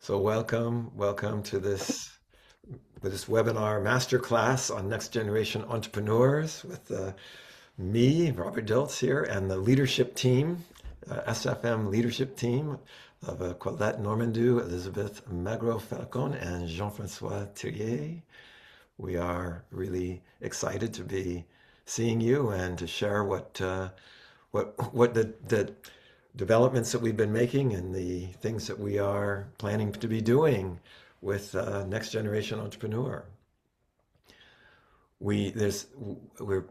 So welcome to this webinar masterclass on next generation entrepreneurs with me, Robert Dilts here, and the leadership team, SFM Leadership Team of Colette Normandou, Elizabeth Magro-Falcon, and Jean-François Thierry. We are really excited to be seeing you and to share what the developments that we've been making and the things that we are planning to be doing with next generation entrepreneur. We're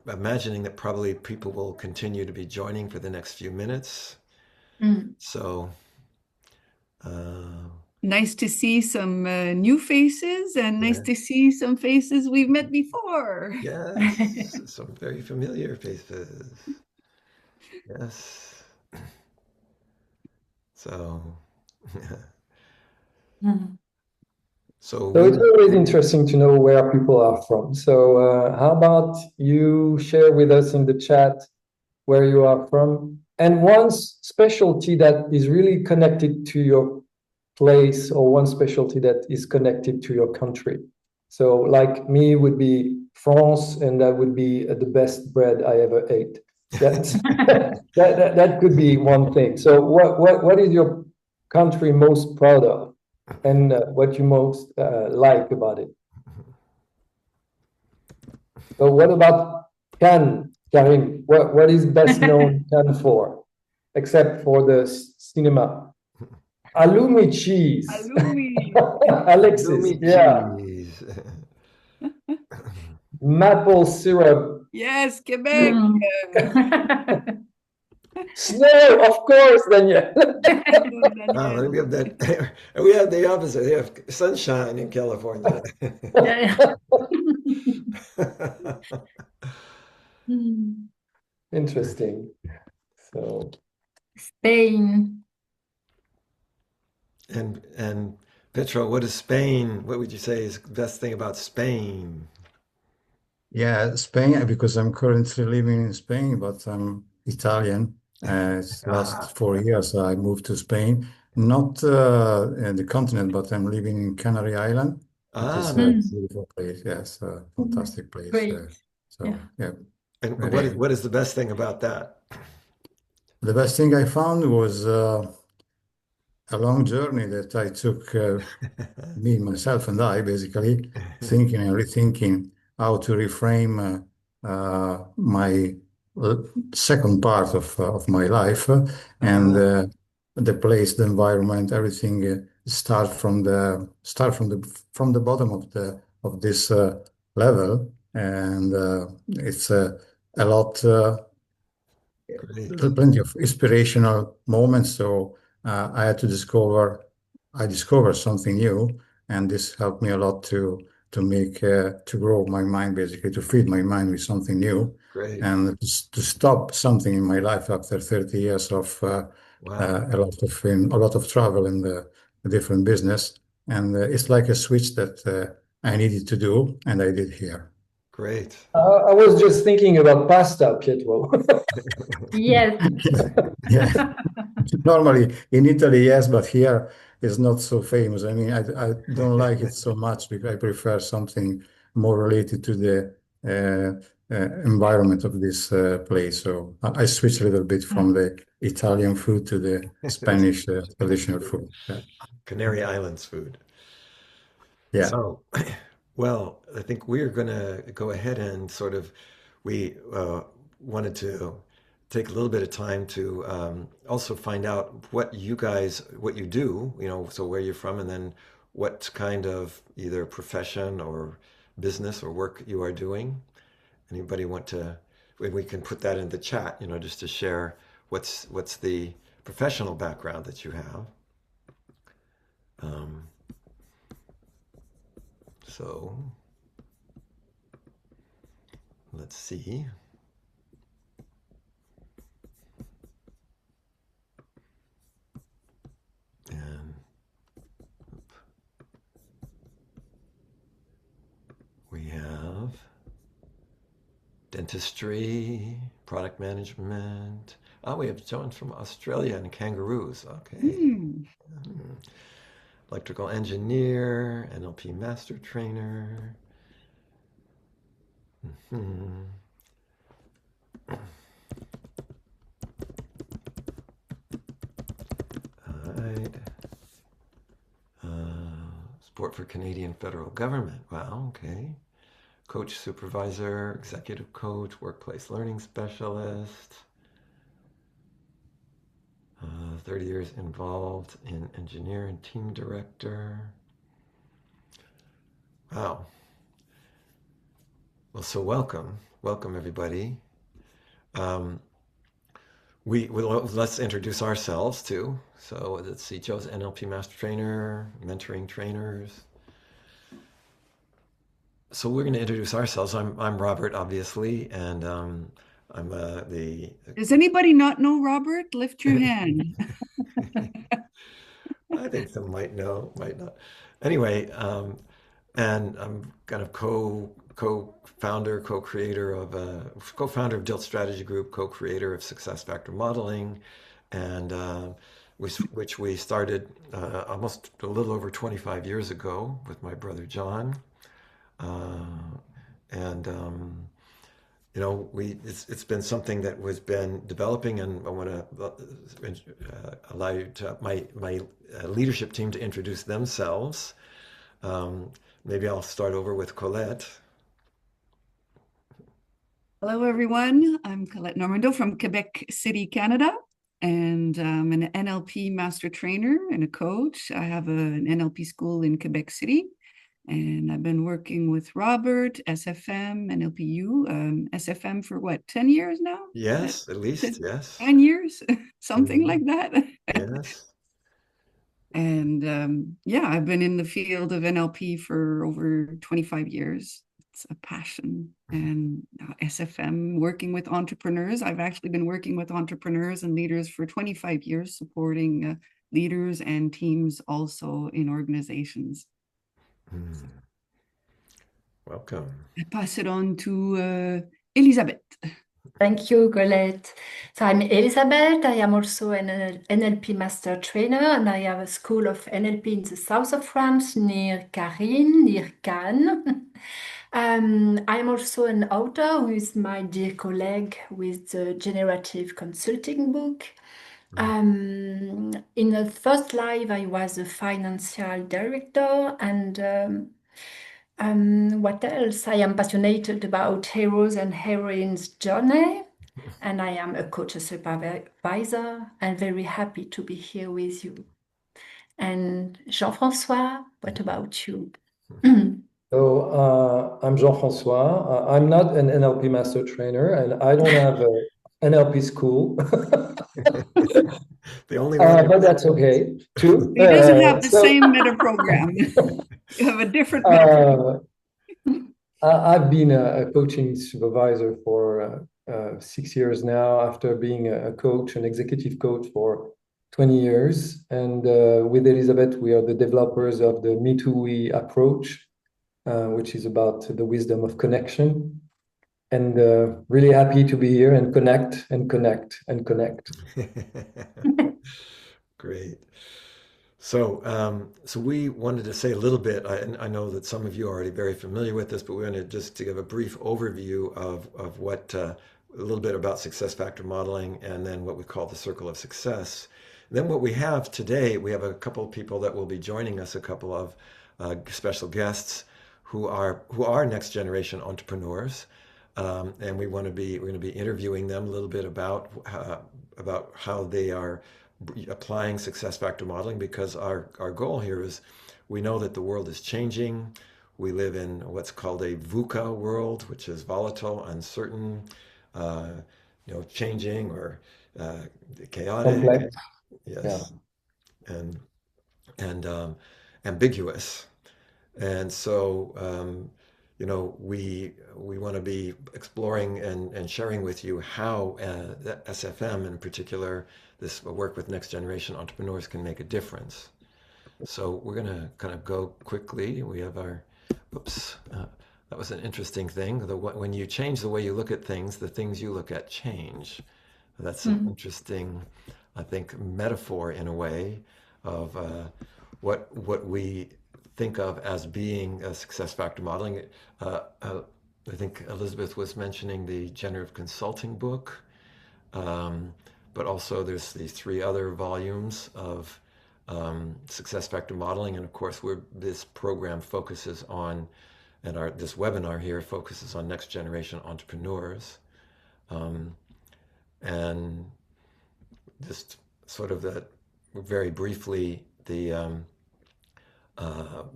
imagining that probably people will continue to be joining for the next few minutes. So nice to see some new faces and nice yeah, to see some faces we've met before. yes, some very familiar faces. Yes. So Mhm. so So we it's always interesting to know where people are from. So how about you share with us in the chat where you are from and one specialty that is really connected to your place or one specialty that is connected to your country. So like me would be France, and that would be the best bread I ever ate. That's, that could be one thing. So what is your country most proud of, and what you most like about it? So what about Cannes, Karim? What is best known Cannes for, except for the cinema? Halloumi cheese. Halloumi. Alexis, Lumi yeah. cheese. Maple syrup. Yes, Quebec. Snow, of course, Daniel. Oh, we have that. We have the opposite. We have sunshine in California. Yeah. Interesting. So Spain. And Petro, what is Spain? What would you say is the best thing about Spain? Yeah, Spain, because I'm currently living in Spain, but I'm Italian. It's Ah, last 4 years I moved to Spain, not in the continent, but I'm living in Canary Island. It ah, is a nice. Mm. beautiful place. Yes, a Mhm. fantastic place. Great. So Yeah. yeah, And very good. what is the best thing about that? The best thing I found was a long journey that I took, me, myself, and I, basically thinking and rethinking how to reframe my uh, second part of my life, and Ah, the place, the environment, everything start from the bottom of this level, and it's a lot. great. Plenty of inspirational moments. So I discovered something new, and this helped me a lot to grow my mind, basically to feed my mind with something new, Great. and to stop something in my life after 30 years of Wow. a lot of travel and a different business, and it's like a switch that I needed to do, and I did here. Great. I was just thinking about pasta, Pietro. Yes. Yeah. Normally in Italy, yes, but here it's not so famous. I mean, I don't like it so much because I prefer something more related to the environment of this place. So I switch a little bit from the Italian food to the Spanish traditional food. Yeah. Canary Islands food. Yeah. So, well, I think we're going to go ahead and we wanted to take a little bit of time to also find out what you do, so where you're from, and then what kind of either profession or business or work you are doing. Anybody want to, we can put that in the chat, just to share what's the professional background that you have. Um, so let's see. And we have dentistry, product management. Oh, we have John from Australia and kangaroos. Okay. Mm. electrical engineer, NLP master trainer. Mhm. All right. Support for Canadian federal government. Wow, okay. Coach, supervisor, executive coach, workplace learning specialist. 30 years involved in engineer and team director. Wow. Well, so welcome everybody. Let's introduce ourselves too. So let's see, Joe's NLP master trainer, mentoring trainers. So we're going to introduce ourselves. I'm Robert, obviously, and I'm the. Does anybody not know Robert? Lift your hand. I think some might know, might not. Anyway, and I'm kind of co-founder, co-creator of co-founder of Dilts Strategy Group, co-creator of Success Factor Modeling, and which we started almost a little over 25 years ago with my brother John, and it's been something that was been developing, and I want to allow you to my leadership team to introduce themselves. Maybe I'll start over with Colette. Hello, everyone. I'm Colette Normando from Quebec City, Canada, and I'm an NLP master trainer and a coach. I have an NLP school in Quebec City, and I've been working with Robert, SFM, NLPU, SFM for what, 10 years now? Yes, at least, yes. 9 years, something Mhm. like that. Yes. And yeah, I've been in the field of NLP for over 25 years. It's a passion. And SFM, working with entrepreneurs. I've actually been working with entrepreneurs and leaders for 25 years, supporting leaders and teams also in organizations. Welcome. I pass it on to Elisabeth. Thank you, Colette. So I'm Elizabeth. I am also an NLP master trainer, and I have a school of NLP in the south of France, near Carine, near Cannes. I'm also an author with my dear colleague with the generative consulting book. In the first life, I was a financial director, and what else? I am passionate about heroes and heroines' journey, and I am a coach, a supervisor, and very happy to be here with you. And Jean-François, what about you? So I'm Jean-François. I'm not an NLP master trainer, and I don't have an NLP school, The only one. but that's okay too. He doesn't have the So same meta program. You have a different meta program. I've been a coaching supervisor for 6 years now, after being a coach, an executive coach for 20 years. And with Elizabeth, we are the developers of the Me Too We approach, which is about the wisdom of connection. And really happy to be here and connect and connect and connect. Great. So we wanted to say a little bit. I know that some of you are already very familiar with this, but we wanted just to give a brief overview of what a little bit about success factor modeling, and then what we call the circle of success. And then what we have today, we have a couple of people that will be joining us, a couple of special guests who are next generation entrepreneurs, and we're going to be interviewing them a little bit about how they are applying success factor modeling, because our goal here is, we know that the world is changing. We live in what's called a VUCA world, which is volatile, uncertain, changing, or chaotic. Complex. Yes. And ambiguous. And so we want to be exploring and sharing with you how the SFM in particular, this work with next generation entrepreneurs, can make a difference. So we're going to kind of go quickly. We have our, that was an interesting thing. When you change the way you look at things, the things you look at change. That's an interesting, I think, metaphor in a way of what we think of as being a success factor modeling. I think Elizabeth was mentioning the generative consulting book, but also there's these 3 other volumes of success factor modeling, and of course this program focuses on, and this webinar here focuses on next generation entrepreneurs, and just sort of that very briefly, the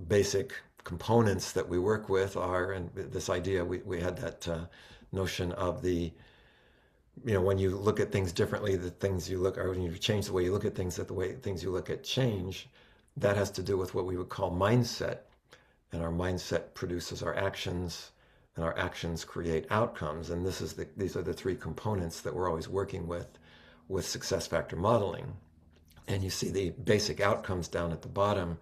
basic components that we work with are, and this idea, we had that notion of the, when you look at things differently, the things you look, or when you change the way you look at things, that the way things you look at change, that has to do with what we would call mindset. And our mindset produces our actions, and our actions create outcomes. And these are the 3 components that we're always working with success factor modeling. And you see the basic outcomes down at the bottom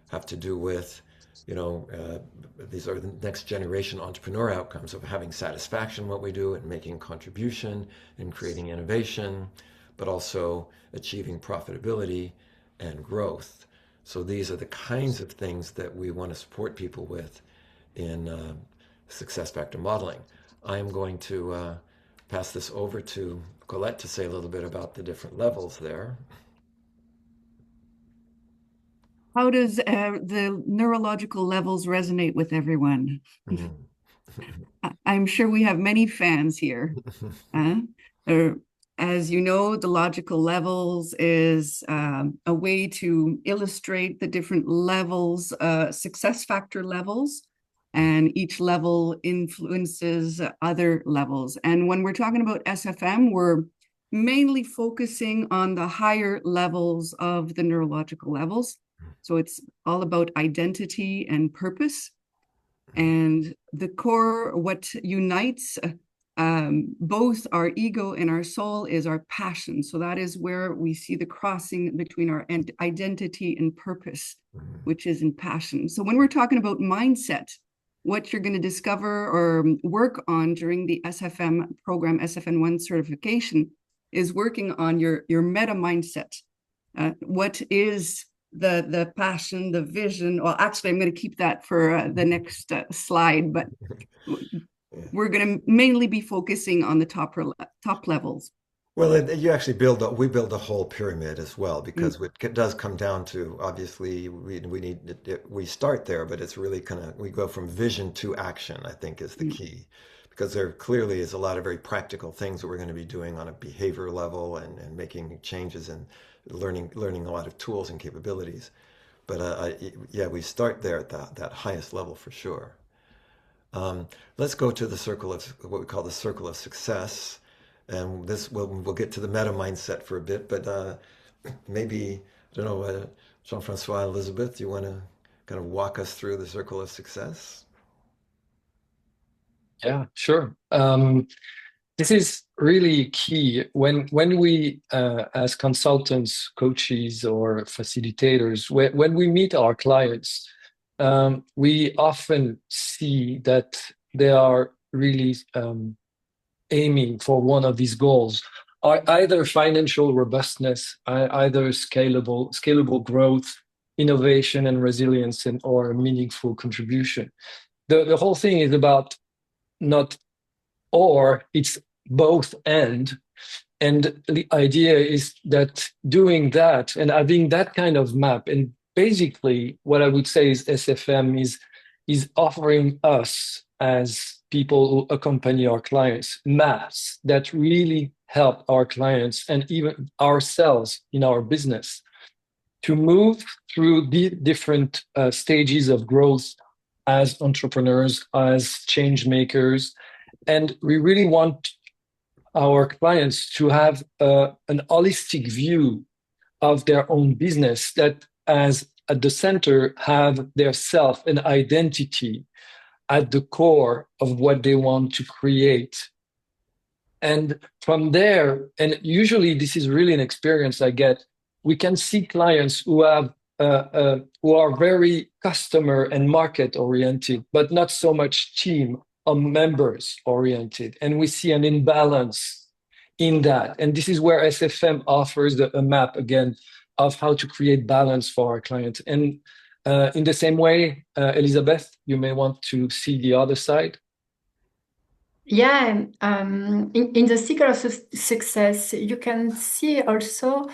have to do with, these are the next generation entrepreneur outcomes of having satisfaction in what we do and making contribution and creating innovation, but also achieving profitability and growth. So these are the kinds of things that we want to support people with in success factor modeling. I am going to pass this over to Colette to say a little bit about the different levels there. How does the neurological levels resonate with everyone? I'm sure we have many fans here. As you know, the logical levels is a way to illustrate the different levels, success factor levels, and each level influences other levels. And when we're talking about SFM, we're mainly focusing on the higher levels of the neurological levels. So it's all about identity and purpose. And the core, what unites both our ego and our soul, is our passion. So that is where we see the crossing between our identity and purpose, which is in passion. So when we're talking about mindset, what you're going to discover or work on during the SFM program, SFN1 certification, is working on your meta mindset. What is the passion, the vision? Well, actually, I'm going to keep that for the next slide, but we're going to mainly be focusing on the top levels. Well, you actually we build a whole pyramid as well, because it does come down to, obviously, we start there, but it's really we go from vision to action, I think, is the key. Because there clearly is a lot of very practical things that we're going to be doing on a behavior level and making changes and learning a lot of tools and capabilities. But yeah, we start there at that highest level for sure. Let's go to the circle of what we call the circle of success. And this we'll get to the meta mindset for a bit, but maybe, I don't know, Jean-Francois, Elizabeth, do you want to kind of walk us through the circle of success? Yeah, sure. This is really key when we, as consultants, coaches, or facilitators, when we meet our clients, we often see that they are really aiming for one of these goals, are either financial robustness, either scalable growth, innovation and resilience, or meaningful contribution. The whole thing is about not or, it's both and the idea is that doing that and having that kind of map, and basically what I would say is SFM is offering us as people who accompany our clients maps that really help our clients and even ourselves in our business to move through the different stages of growth as entrepreneurs, as change makers. And we really want our clients to have an holistic view of their own business that, as at the center, have their self and identity at the core of what they want to create. And from there, and usually this is really an experience I get, we can see clients who have who are very customer and market oriented, but not so much team or members oriented. And we see an imbalance in that. And this is where SFM offers a map, again, of how to create balance for our clients. And in the same way, Elizabeth, you may want to see the other side. Yeah, in the Circle of Success, you can see also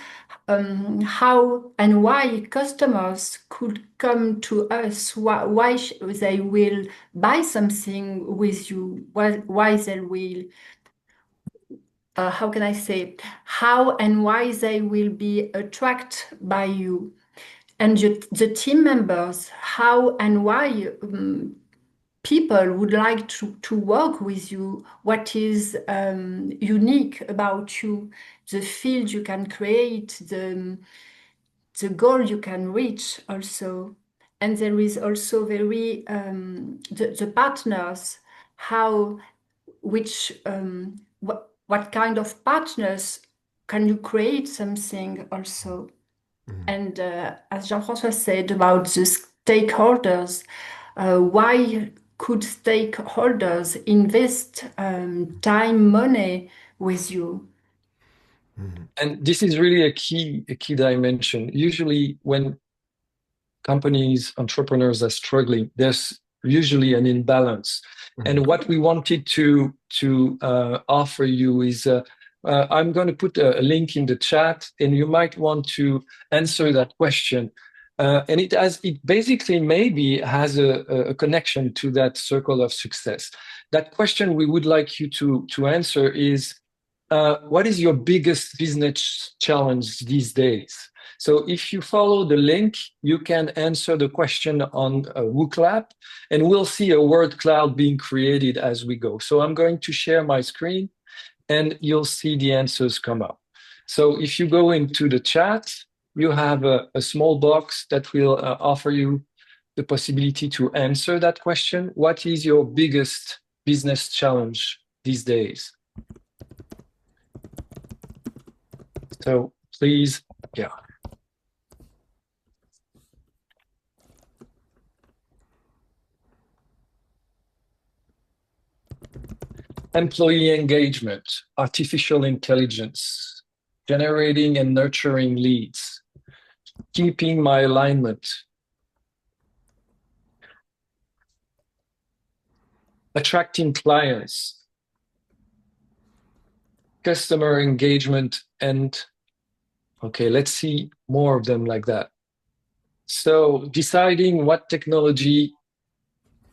how and why customers could come to us, why they will buy something with you, why they will, how can I say, how and why they will be attracted by you. And the team members, how and why people would like to work with you, what is unique about you, the field you can create, the goal you can reach also. And there is also very the partners, how, which what kind of partners can you create something also. And as Jean-François said about the stakeholders, why could stakeholders invest time, money with you? And this is really a key dimension. Usually when companies, entrepreneurs are struggling, there's usually an imbalance. And what we wanted to offer you is, I'm going to put a link in the chat, and you might want to answer that question. And it basically maybe has a connection to that circle of success. That question we would like you to answer is, what is your biggest business challenge these days? So if you follow the link, you can answer the question on WooClap, and we'll see a word cloud being created as we go. So I'm going to share my screen, and you'll see the answers come up. So if you go into the chat, you have a small box that will offer you the possibility to answer that question. What is your biggest business challenge these days? So please, yeah. Employee engagement, artificial intelligence, generating and nurturing leads, keeping my alignment, attracting clients, customer engagement, and okay, let's see more of them like that. So deciding what technology,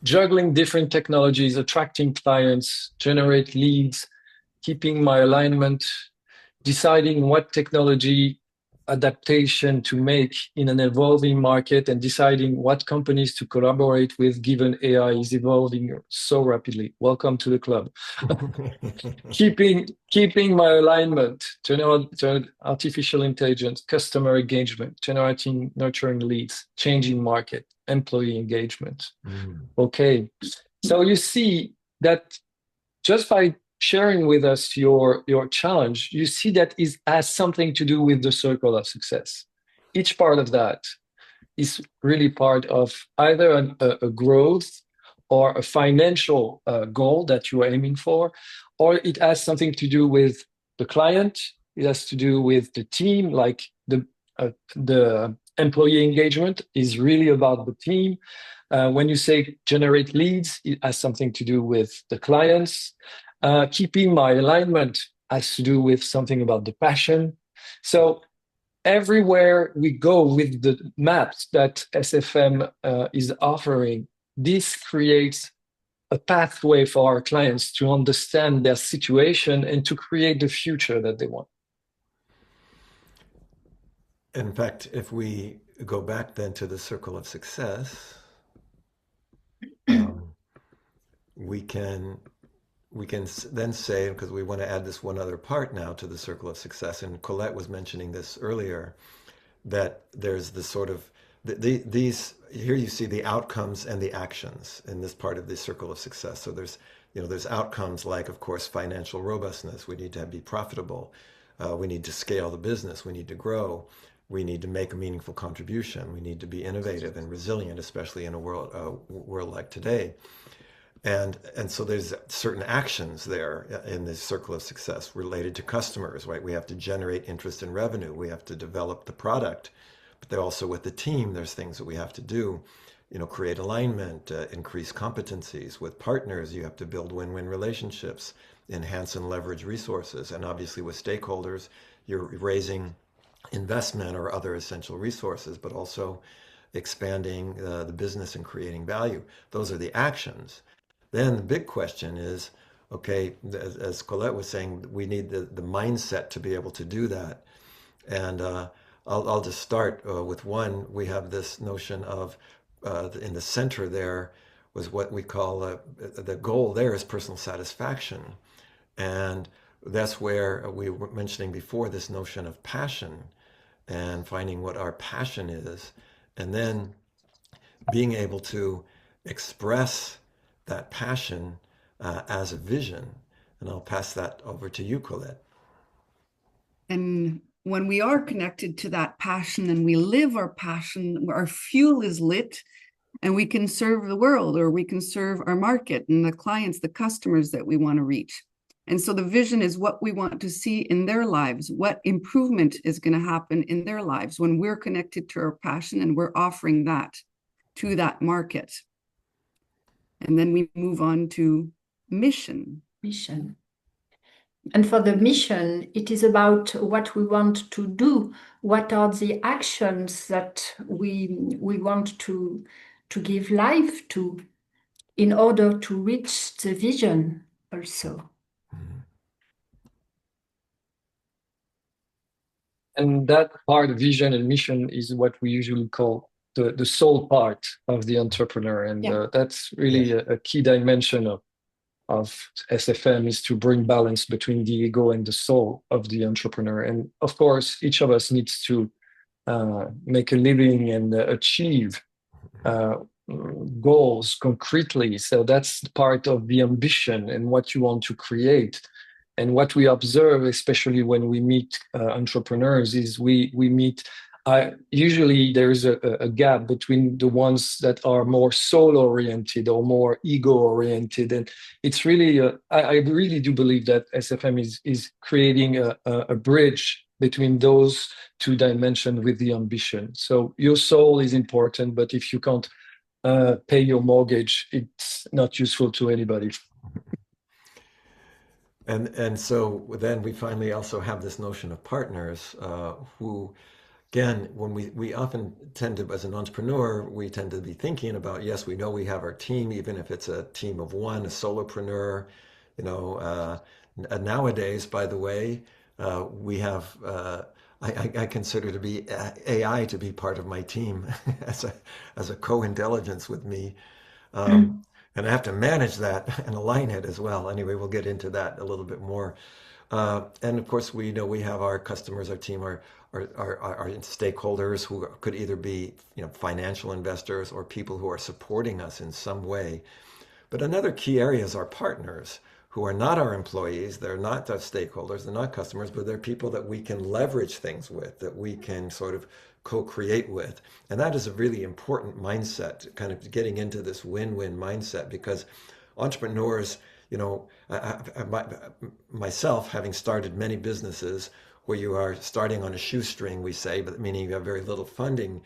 juggling different technologies, attracting clients, generate leads, keeping my alignment, deciding what technology adaptation to make in an evolving market, and deciding what companies to collaborate with given AI is evolving so rapidly. Welcome to the club. keeping my alignment, artificial intelligence, customer engagement, generating, nurturing leads, changing market, employee engagement. Okay, so you see that just by sharing with us your challenge, you see that it has something to do with the circle of success. Each part of that is really part of either a growth or a financial goal that you are aiming for, or it has something to do with the client. It has to do with the team, like the employee engagement is really about the team. When you say generate leads, it has something to do with the clients. Keeping my alignment has to do with something about the passion. So everywhere we go with the maps that SFM is offering, this creates a pathway for our clients to understand their situation and to create the future that they want. In fact, if we go back then to the circle of success, we can then say, because we want to add this one other part now to the circle of success, and Colette was mentioning this earlier, that there's this sort of, these, here you see the outcomes and the actions in this part of the circle of success. So there's outcomes like, of course, financial robustness. We need to be profitable. We need to scale the business. We need to grow. We need to make a meaningful contribution. We need to be innovative and resilient, especially in a world like today. And so there's certain actions there in this circle of success related to customers, right? We have to generate interest and revenue. We have to develop the product, but then also with the team, there's things that we have to do, create alignment, increase competencies. With partners, you have to build win-win relationships, enhance and leverage resources. And obviously with stakeholders, you're raising investment or other essential resources, but also expanding the business and creating value. Those are the actions. Then the big question is, okay, as Colette was saying, we need the mindset to be able to do that. And I'll just start with one. We have this notion of in the center there was what we call the goal there is personal satisfaction. And that's where we were mentioning before this notion of passion and finding what our passion is. And then being able to express that passion as a vision. And I'll pass that over to you, Colette. And when we are connected to that passion and we live our passion, our fuel is lit, and we can serve the world, or we can serve our market and the clients, the customers that we want to reach. And so the vision is what we want to see in their lives, what improvement is going to happen in their lives when we're connected to our passion and we're offering that to that market. And then we move on to mission. Mission. And for the mission, it is about what we want to do. What are the actions that we want to give life to in order to reach the vision also. And that part, vision and mission, is what we usually call the soul part of the entrepreneur. And that's really a key dimension of SFM, is to bring balance between the ego and the soul of the entrepreneur. And of course, each of us needs to make a living and achieve goals concretely. So that's part of the ambition and what you want to create. And what we observe, especially when we meet entrepreneurs, is we meet, usually there's a gap between the ones that are more soul-oriented or more ego-oriented. And it's really, I really do believe that SFM is creating a bridge between those two dimensions with the ambition. So your soul is important, but if you can't pay your mortgage, it's not useful to anybody. And so then we finally also have this notion of partners who, again, when we often tend to, as an entrepreneur, we tend to be thinking about, yes, we know we have our team, even if it's a team of one, a solopreneur, nowadays, by the way, we have, I consider to be AI to be part of my team as a co-intelligence with me. And I have to manage that and align it as well. Anyway, we'll get into that a little bit more. And of course, we know we have our customers, our team, our stakeholders who could either be, financial investors or people who are supporting us in some way. But another key area is our partners, who are not our employees. They're not our stakeholders. They're not customers, but they're people that we can leverage things with, that we can sort of co-create with. And that is a really important mindset, kind of getting into this win-win mindset, because entrepreneurs, myself, having started many businesses where you are starting on a shoestring, we say, but meaning you have very little funding,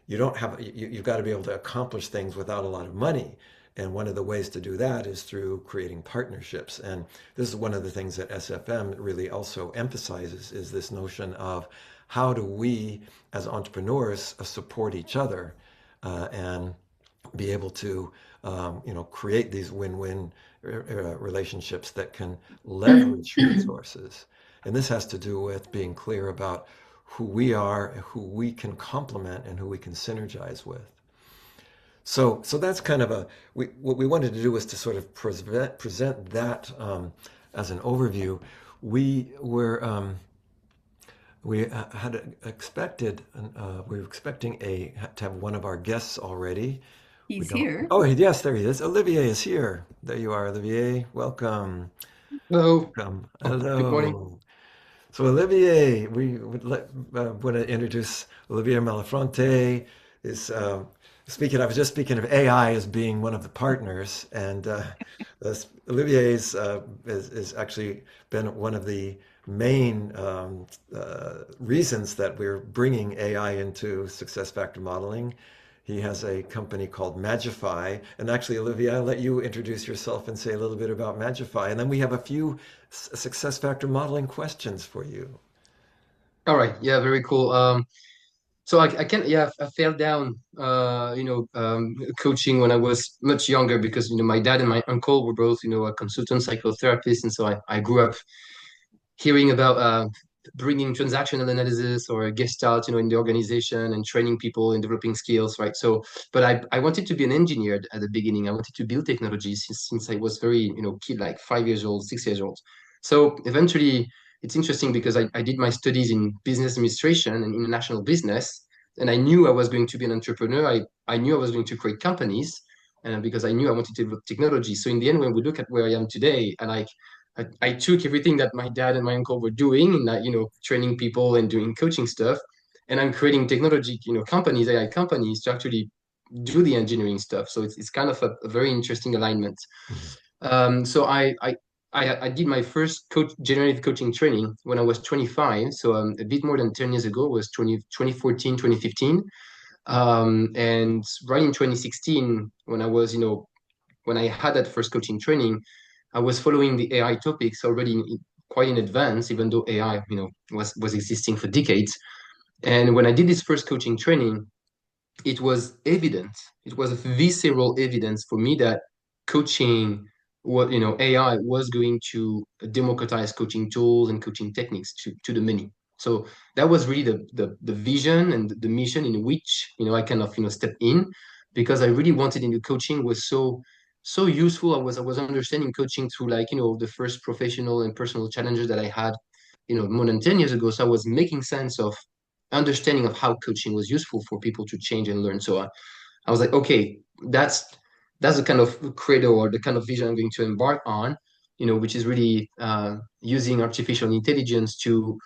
you've got to be able to accomplish things without a lot of money. And one of the ways to do that is through creating partnerships. And this is one of the things that SFM really also emphasizes, is this notion of how do we as entrepreneurs support each other and be able to create these win-win relationships that can leverage resources. And this has to do with being clear about who we are, who we can complement, and who we can synergize with. So that's kind of what we wanted to do was to sort of present that as an overview. We were expecting to have one of our guests already. He's here. Oh, yes, there he is. Olivier is here. There you are, Olivier. Welcome. Hello. Welcome. Good Hello. morning. So Olivier, we would want to introduce Olivier Malafronte. is speaking. I was just speaking of AI as being one of the partners, and Olivier's is actually been one of the main reasons that we're bringing AI into success factor modeling. He has a company called Magify. And actually, Olivia, I'll let you introduce yourself and say a little bit about Magify. And then we have a few success factor modeling questions for you. All right. Yeah, very cool. So I can, yeah, I fell down, coaching when I was much younger because, my dad and my uncle were both, consultant psychotherapists. And so I grew up hearing about bringing transactional analysis or gestalt, in the organization and training people and developing skills, right? So, but I wanted to be an engineer at the beginning. I wanted to build technology since I was very, kid, like 5 years old, 6 years old. So eventually, it's interesting because I did my studies in business administration and international business, and I knew I was going to be an entrepreneur. I knew I was going to create companies, and because I knew I wanted to develop technology. So in the end, when we look at where I am today, and I took everything that my dad and my uncle were doing in that, training people and doing coaching stuff, and I'm creating technology, companies, AI companies to actually do the engineering stuff. So it's kind of a very interesting alignment. So I did my first generative coaching training when I was 25. So a bit more than 10 years ago, was 2014, 2015. And right in 2016, when I was, when I had that first coaching training, I was following the AI topics already quite in advance, even though AI, was existing for decades. And when I did this first coaching training, it was evident, it was a visceral evidence for me that coaching, AI was going to democratize coaching tools and coaching techniques to the many. So that was really the vision and the mission in which, I kind of, stepped in, because I really wanted into coaching was so useful. I was understanding coaching through, like, the first professional and personal challenges that I had, more than 10 years ago. So I was making sense of understanding of how coaching was useful for people to change and learn. So I was like, okay, that's the kind of credo or the kind of vision I'm going to embark on, which is really using artificial intelligence to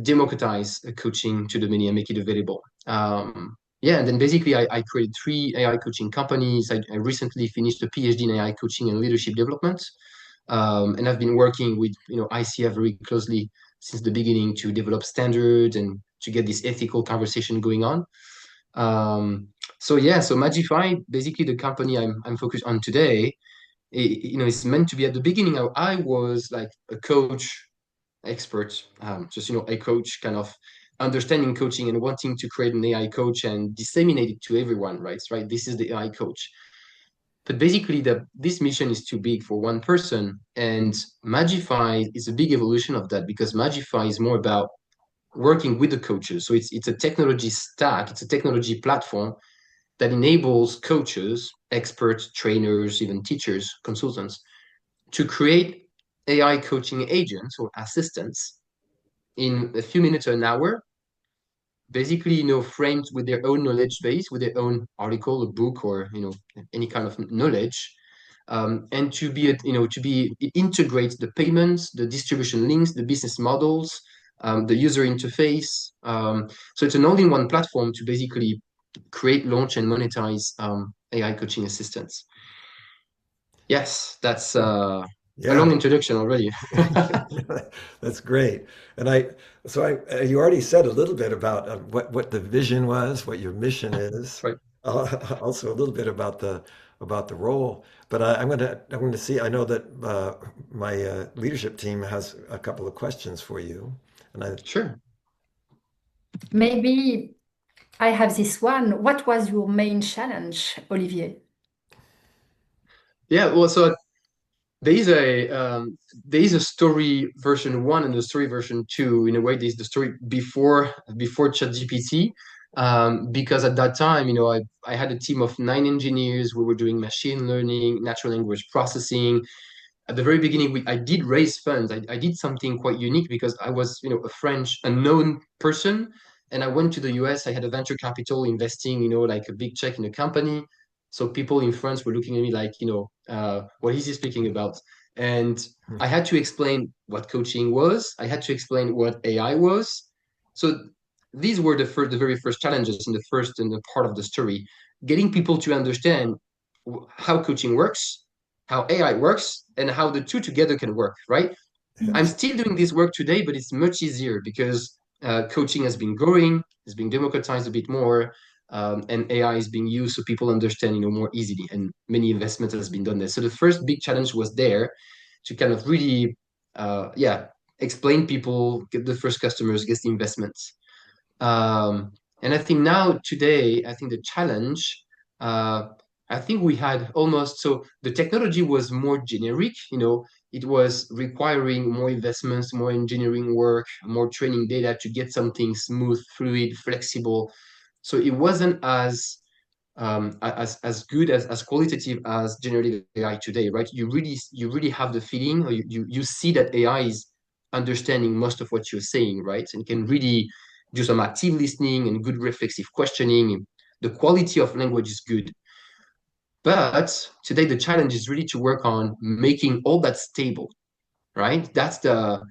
democratize coaching to the many and make it available. Yeah, and then basically I created 3 AI coaching companies. I recently finished a PhD in AI coaching and leadership development. And I've been working with, ICF very closely since the beginning to develop standards and to get this ethical conversation going on. So yeah, so Magify, basically the company I'm focused on today, it's meant to be. At the beginning, I was like a coach expert, just, a coach kind of understanding coaching and wanting to create an AI coach and disseminate it to everyone, right? This is the AI coach. But basically, this mission is too big for one person. And Magify is a big evolution of that, because Magify is more about working with the coaches. So it's a technology stack, it's a technology platform that enables coaches, experts, trainers, even teachers, consultants, to create AI coaching agents or assistants in a few minutes or an hour, basically, framed with their own knowledge base, with their own article, a book, or, any kind of knowledge. And to integrate the payments, the distribution links, the business models, the user interface. So it's an all-in-one platform to basically create, launch, and monetize AI coaching assistants. Yes, that's a long introduction already. That's great. And you already said a little bit about what the vision was, what your mission is. Right. Also a little bit about the role. But I'm going to see. I know that my leadership team has a couple of questions for you. Sure. Maybe I have this one. What was your main challenge, Olivier? Yeah, well, so there is a story version 1 and the story version 2. In a way, there's the story before ChatGPT, because at that time, I had a team of 9 engineers. We were doing machine learning, natural language processing. At the very beginning, I did raise funds. I did something quite unique because I was, a French unknown person, and I went to the US. I had a venture capital investing, like a big check in a company. So people in France were looking at me like, what is he speaking about? And I had to explain what coaching was. I had to explain what AI was. So these were the very first challenges in the part of the story, getting people to understand how coaching works, how AI works, and how the two together can work, right? I'm still doing this work today, but it's much easier because coaching has been growing, has been democratized a bit more, and AI is being used so people understand, more easily, and many investments has been done there. So the first big challenge was there to kind of really, explain people, get the first customers, get the investments. And I think now today, I think the challenge, I think we had almost, so the technology was more generic, it was requiring more investments, more engineering work, more training data to get something smooth, fluid, flexible. So it wasn't as good as qualitative as generative AI today, right? You really have the feeling, or you see that AI is understanding most of what you're saying, right? And can really do some active listening and good reflexive questioning. The quality of language is good. But today the challenge is really to work on making all that stable, right? That's the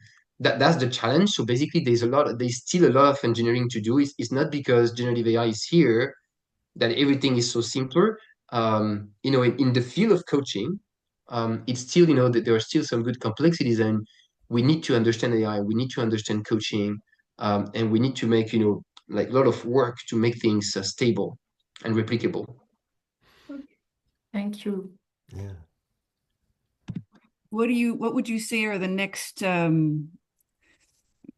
challenge. So basically there's still a lot of engineering to do. It's not because generative AI is here that everything is so simpler. In the field of coaching, it's still, that there are still some good complexities, and we need to understand AI, we need to understand coaching, and we need to make, like a lot of work to make things stable and replicable. Thank you. Yeah. What would you say are the next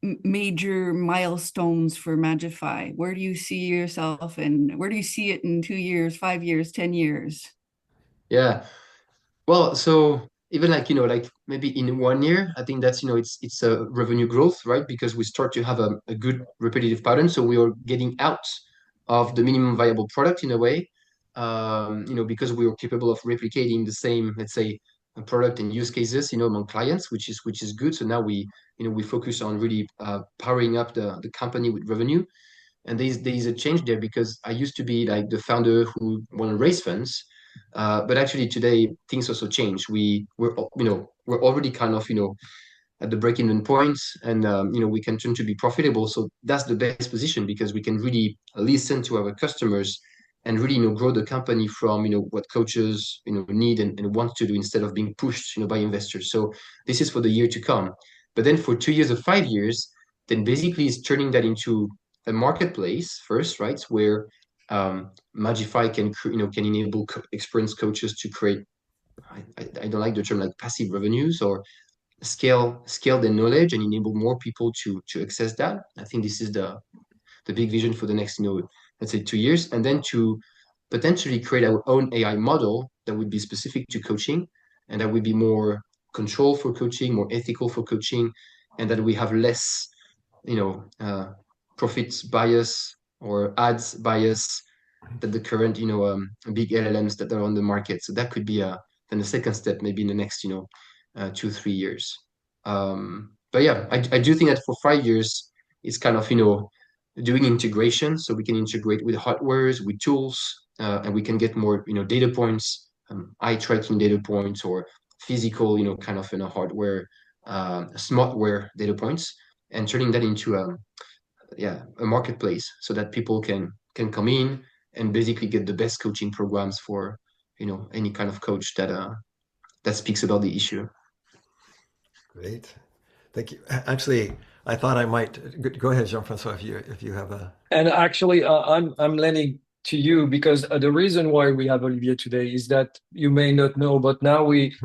major milestones for Magify? Where do you see yourself, and where do you see it in 2 years, 5 years, 10 years? Yeah. Well, so even like maybe in 1 year, I think that's, it's a revenue growth, right? Because we start to have a good repetitive pattern. So we are getting out of the minimum viable product in a way, because we are capable of replicating the same, let's say, product and use cases, among clients, which is good. So now we focus on really powering up the company with revenue. And there's a change there, because I used to be like the founder who want to raise funds, but actually today things also change. We're already kind of at the break-even point, and we can turn to be profitable. So that's the best position, because we can really listen to our customers and really grow the company from what coaches need and want to do, instead of being pushed by investors. So this is for the year to come. But then for 2 years or 5 years, then basically it's turning that into a marketplace first, right? Where Magify can enable experienced coaches to create, I don't like the term, like passive revenues, or scale their knowledge and enable more people to access that. I think this is the big vision for the next, let's say 2 years, and then to potentially create our own AI model that would be specific to coaching, and that would be more control for coaching, more ethical for coaching, and that we have less, profits bias or ads bias than the current, big LLMs that are on the market. So that could be then the second step, maybe in the next, 2-3 years. But yeah, I do think that for 5 years, it's kind of, doing integration, so we can integrate with hardwares, with tools, and we can get more, data points, eye tracking data points, or physical, kind of hardware, smartware data points, and turning that into a marketplace, so that people can come in and basically get the best coaching programs for any kind of coach that speaks about the issue. Great. Thank you. Actually, I thought I might go ahead, Jean-Francois, if you have a. And actually, I'm leaning to you, because the reason why we have Olivier today is that you may not know, but now we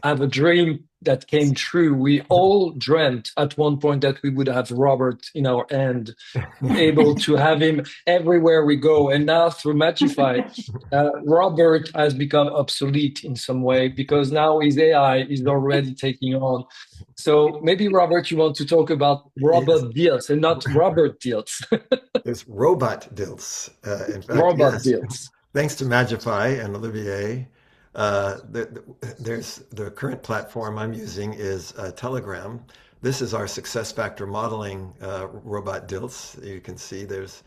have a dream that came true. We all dreamt at one point that we would have Robert in our hand, able to have him everywhere we go. And now through Magify, Robert has become obsolete in some way, because now his AI is already taking on. So maybe, Robert, you want to talk about Robert Dilts and not Robert Dilts. It's robot Dilts. In fact, Robot yes. Dilts. Thanks to Magify and Olivier, there's the current platform I'm using is Telegram. This is our success factor modeling robot Dilts. You can see there's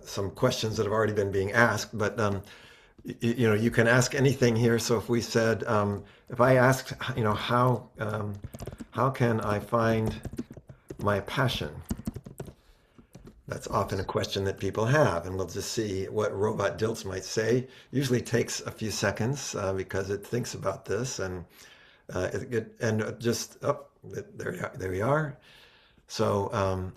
some questions that have already been being asked, but you can ask anything here. So if we said, if I asked, how can I find my passion? That's often a question that people have, and we'll just see what robot Dilts might say. Usually takes a few seconds because it thinks about this, and there we are. So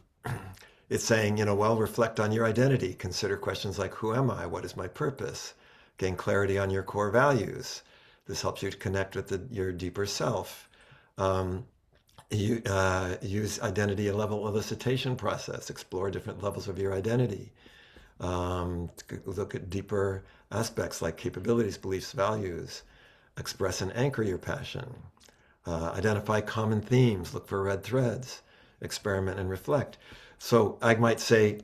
it's saying, well, reflect on your identity. Consider questions like, who am I? What is my purpose? Gain clarity on your core values. This helps you to connect with your deeper self. Use identity level elicitation process. Explore different levels of your identity. Look at deeper aspects like capabilities, beliefs, values. Express and anchor your passion. Identify common themes. Look for red threads. Experiment and reflect. So I might say,